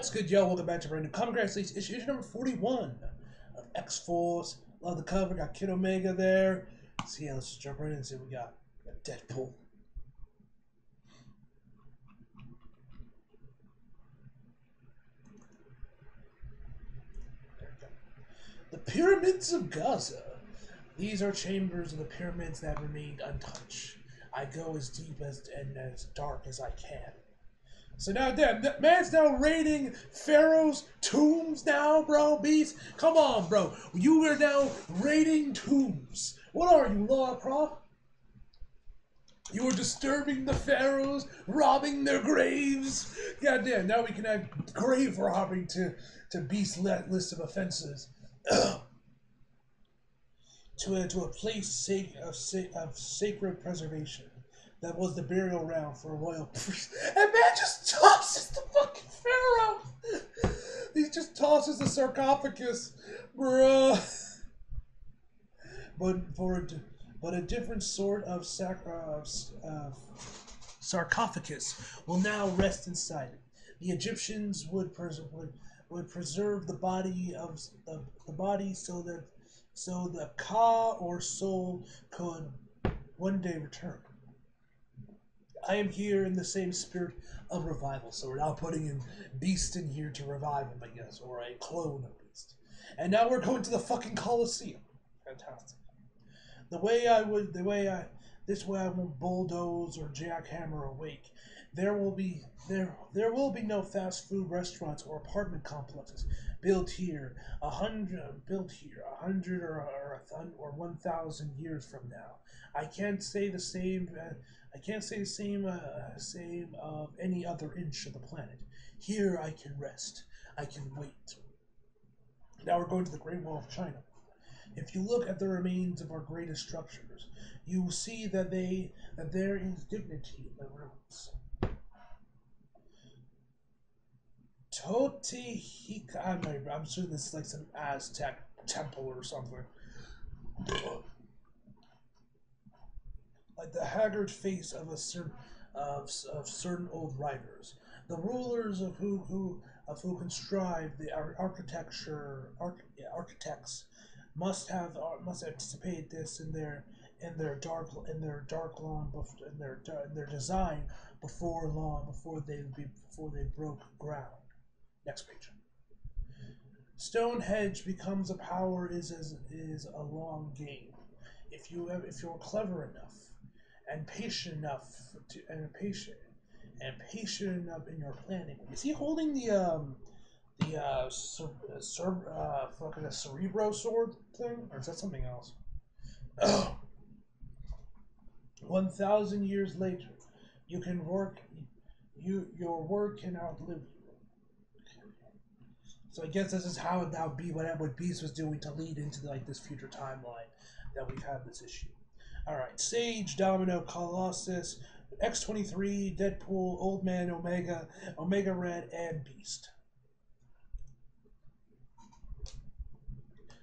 What's good, yo? Welcome back to brand new Comic Grass Leaks issue number 41 of X-Force. Love the cover. Got Kid Omega there. So yeah, let's just jump right in and see what we got. Deadpool. There we go. The Pyramids of Gaza. These are chambers of the pyramids that remained untouched. I go as deep and as dark as I can. So now, damn, that man's now raiding Pharaoh's tombs now, bro, Beast. Come on, bro. You are now raiding tombs. What are you, Lara Croft? You are disturbing the pharaohs, robbing their graves. Goddamn, now we can add grave robbing to Beast's list of offenses. to a place of sacred preservation. That was the burial round for a royal priest. And man just tosses the fucking pharaoh. He just tosses the sarcophagus, bruh. But a different sort of sarcophagus will now rest inside it. The Egyptians would preserve the body of the body so the Ka or soul could one day return. I am here in the same spirit of revival, so we're now putting in Beast in here to revive him, I guess, or a clone of Beast. And now we're going to the fucking Colosseum. Fantastic. This way I won't bulldoze or jackhammer awake. There will be no fast food restaurants or apartment complexes built here 100 or 1,000 years from now. I can't say the same. I can't say the same of any other inch of the planet. Here I can rest. I can wait. Now we're going to the Great Wall of China. If you look at the remains of our greatest structures, you will see that there is dignity in the ruins. Totihika, I'm sure this is like some Aztec temple or something. Like the haggard face of certain old writers, the rulers of who contrived the architects must have anticipated this in their design before they broke ground. Next page. Stonehenge becomes a power is a long game. If you're clever enough and patient enough in your planning. Is he holding the fucking Cerebro sword thing, or is that something else? 1,000 years later, you can work. Your work can outlive you. So I guess this is how it now be what Beast was doing to lead into like this future timeline that we've had this issue. Alright, Sage, Domino, Colossus, X-23, Deadpool, Old Man, Omega, Omega Red, and Beast.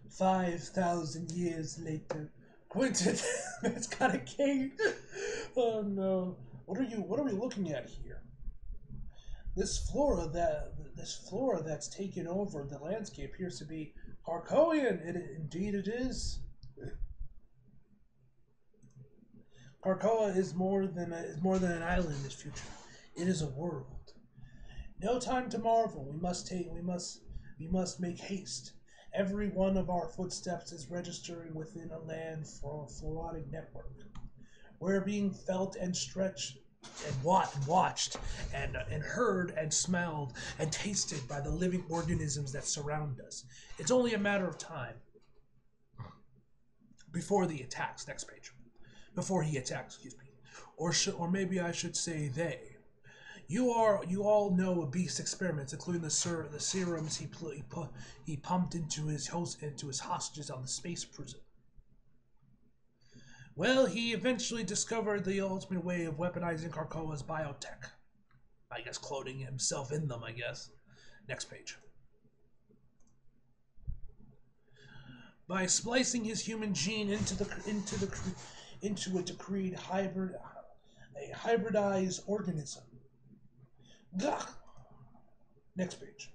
5,000 years later, Quentin, that's kind of king. Oh no! What are we looking at here? This flora that's taken over the landscape appears to be Krakoan. Indeed, it is. Krakoa is more than an island in this future. It is a world. No time to marvel. We must make haste. Every one of our footsteps is registering within a land for a fluoric network. We're being felt and stretched and watched and heard and smelled and tasted by the living organisms that surround us. It's only a matter of time before the attacks. Next page. Before he attacks, excuse me, or maybe I should say they. You all know of Beast's experiments, including the serums he pumped into his hostages on the space prison. Well, he eventually discovered the ultimate way of weaponizing Krakoa's biotech. I guess cloning himself in them. I guess. Next page. By splicing his human gene into it to create a hybridized organism. Gah! Next page.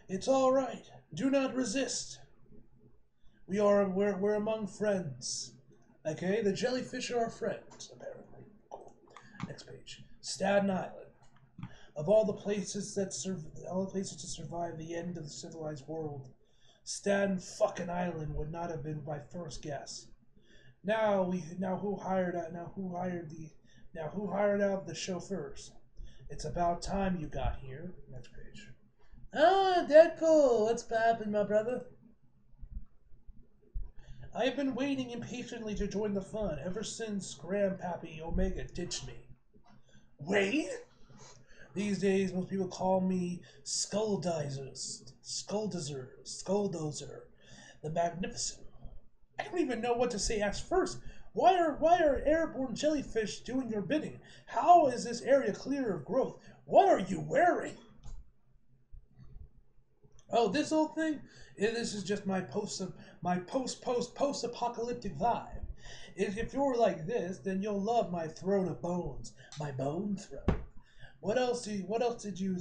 It's all right. Do not resist. We're among friends. Okay, the jellyfish are our friends, apparently. Cool. Next page. Staten Island. Of all the places to survive the end of the civilized world, Staten fucking Island would not have been my first guess. Who hired out the chauffeurs? It's about time you got here. Next page. Ah, Deadpool, what's poppin', my brother? I've been waiting impatiently to join the fun ever since Grandpappy Omega ditched me. Wait? These days, most people call me Skulldozer, the Magnificent. I don't even know what to say as first. Why are airborne jellyfish doing your bidding? How is this area clear of growth? What are you wearing? Oh, this whole thing? This is just my post-apocalyptic vibe. If you're like this, then you'll love my throne of bones, my bone throne. What else did you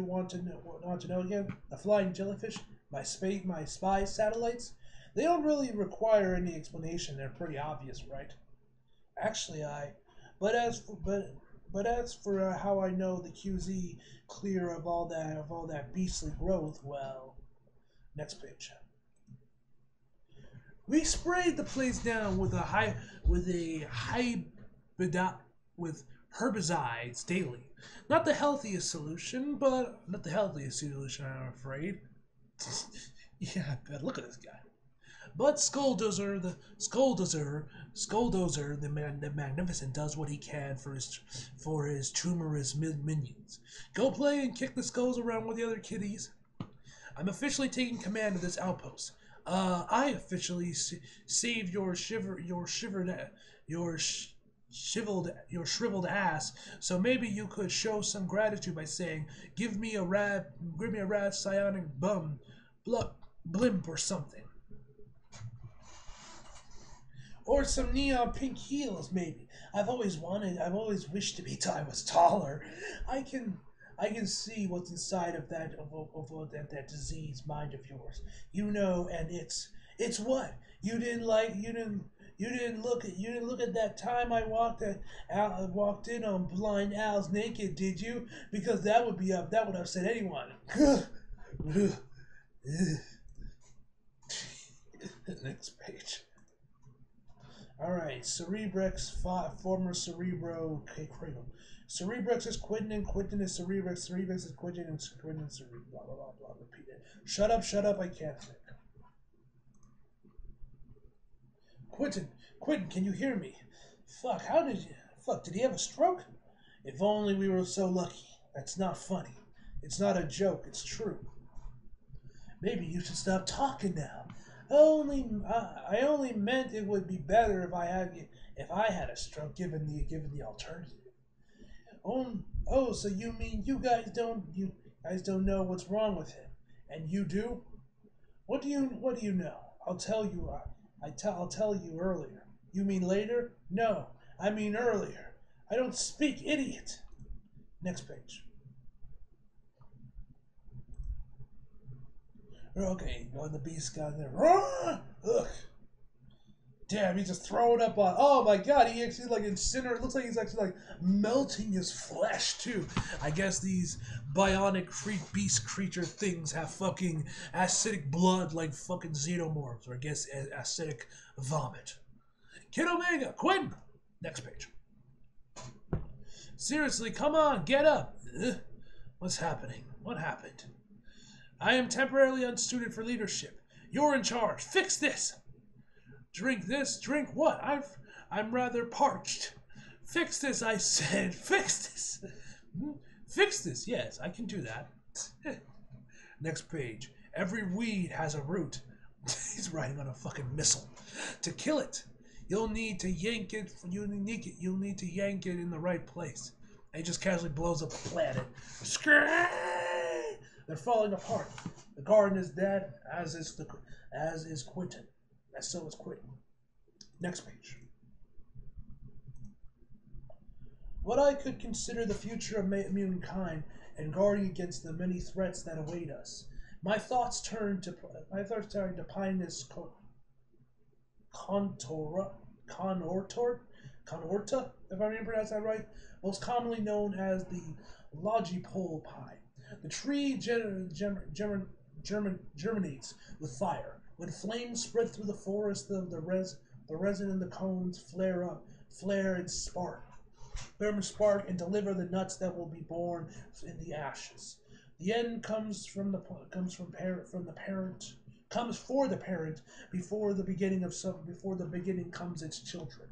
want to know again? The flying jellyfish, my spy satellites. They don't really require any explanation. They're pretty obvious, right? Actually, but as for how I know the QZ clear of all that beastly growth, well, next page. We sprayed the place down with herbicides daily. Not the healthiest solution, I'm afraid. Yeah, I bet. Look at this guy. But Skulldozer, the Magnificent, does what he can for his tumorous minions. Go play and kick the skulls around with the other kiddies. I'm officially taking command of this outpost. I officially saved your shriveled ass. So maybe you could show some gratitude by saying, "Give me a rad psionic blimp or something." Or some neon pink heels, maybe. I've always wished to be I was taller. I can see what's inside of that diseased mind of yours. And it's what you didn't look at that time I walked in on Blind Al's naked, did you? Because that would upset anyone. Next page. Alright, Cerebrex, former Cerebro, Cradle. Cerebrex is Quentin, and Quentin is Cerebrex. Cerebrex is Quentin, and Quentin is Cerebrex. Blah, blah, blah, blah. Repeat it. Shut up, I can't think. Quentin, can you hear me? Did he have a stroke? If only we were so lucky. That's not funny. It's not a joke, it's true. Maybe you should stop talking now. I only meant it would be better if I had a stroke, given the alternative. So you mean you guys don't know what's wrong with him, and you do? What do you know? I'll tell you. I'll tell you earlier. You mean later? No, I mean earlier. I don't speak, idiot. Next page. Okay, when the beast got in there. Ugh. Damn, he's just throwing up on. Oh my god, he actually like incinerate. It looks like he's actually like melting his flesh too. I guess these bionic beast creature things have fucking acidic blood like fucking xenomorphs, or I guess acidic vomit. Kid Omega, Quentin. Next page. Seriously, come on, get up. Ugh. What's happening? What happened? I am temporarily unsuited for leadership. You're in charge. Fix this. Drink this. Drink what? I'm rather parched. Fix this, I said. Fix this. Fix this. Yes, I can do that. Next page. Every weed has a root. He's riding on a fucking missile. To kill it, you'll need to yank it. You'll need to yank it in the right place. And he just casually blows up the planet. They're falling apart. The garden is dead, as is Quentin. So is Quentin. Next page. What I could consider the future of humankind and guarding against the many threats that await us. My thoughts turn to Pinus Conorta, if I remember pronounce that right, most commonly known as the lodgepole pine. The tree germinates with fire. When flames spread through the forest, the resin in the cones flare and spark, and deliver the nuts that will be born in the ashes. The end comes for the parent before the beginning comes its children.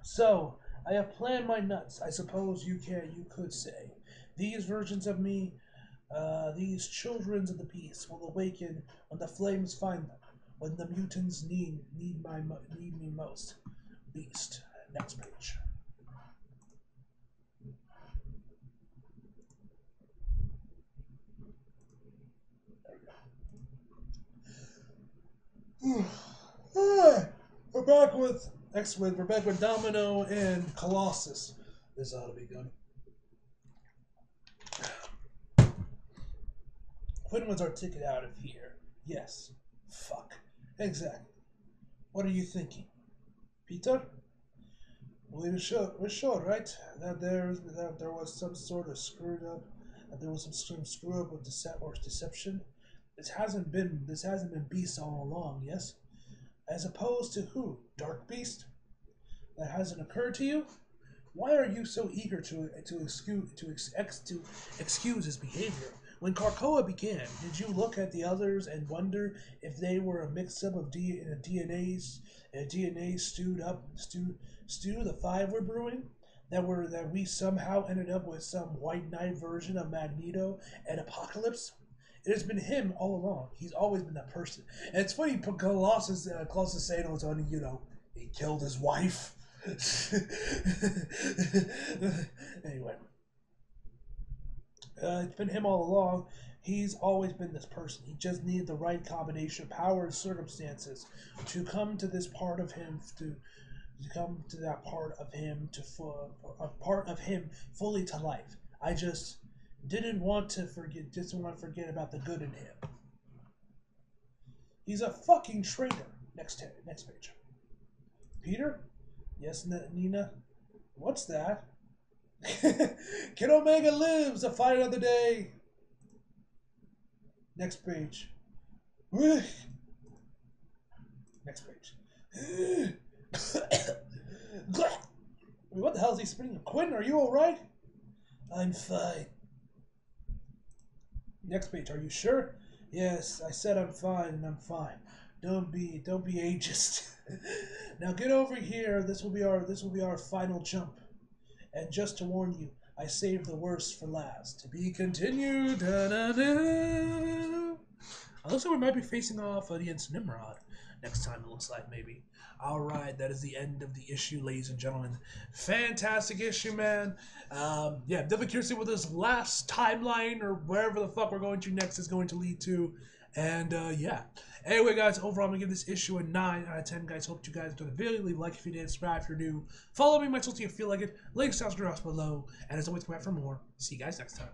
So I have planned my nuts, I suppose you could say. These versions of me, these children of the beast, will awaken when the flames find them, when the mutants need me most. Beast. Next page. There we go. We're back with X-Wing. We're back with Domino and Colossus. This ought to be good. Quinn was our ticket out of here. Yes. Fuck. Exactly. What are you thinking? Peter? We're sure, right? That there was some sort of screwed up, that there was some screw up with deception. This hasn't been Beast all along, yes? As opposed to who? Dark Beast? That hasn't occurred to you? Why are you so eager to excuse his behavior? When Krakoa began, did you look at the others and wonder if they were a mix-up of DNA stew the five were brewing? That we somehow ended up with some White Knight version of Magneto and Apocalypse? It has been him all along. He's always been that person. And it's funny, Colossus saying it was only, he killed his wife. Anyway. It's been him all along. He's always been this person. He just needed the right combination of power and circumstances to come to this part of him, to come to that part of him, a part of him fully to life. I just didn't want to forget about the good in him. He's a fucking traitor. Next page. Peter? Yes, Nina? What's that? Kid Omega lives to fight another day. Next page. Next page. What the hell is he spitting? Quinn, are you alright? I'm fine. Next page. Are you sure? Yes, I said I'm fine, and I'm fine. Don't be ageist. Now get over here. This will be our final jump. And just to warn you, I saved the worst for last. To be continued. Da-da-da. It looks like we might be facing off against Nimrod next time, it looks like, maybe. Alright, that is the end of the issue, ladies and gentlemen. Fantastic issue, man. Yeah, definitely curious to see what this last timeline or wherever the fuck we're going to next is going to lead to. And, yeah. Anyway, guys, overall, I'm going to give this issue a 9 out of 10, guys. Hope you guys enjoyed the video. Leave a like if you did, subscribe if you're new. Follow me on my social if you feel like it. Links down below. And as always, come back for more. See you guys next time.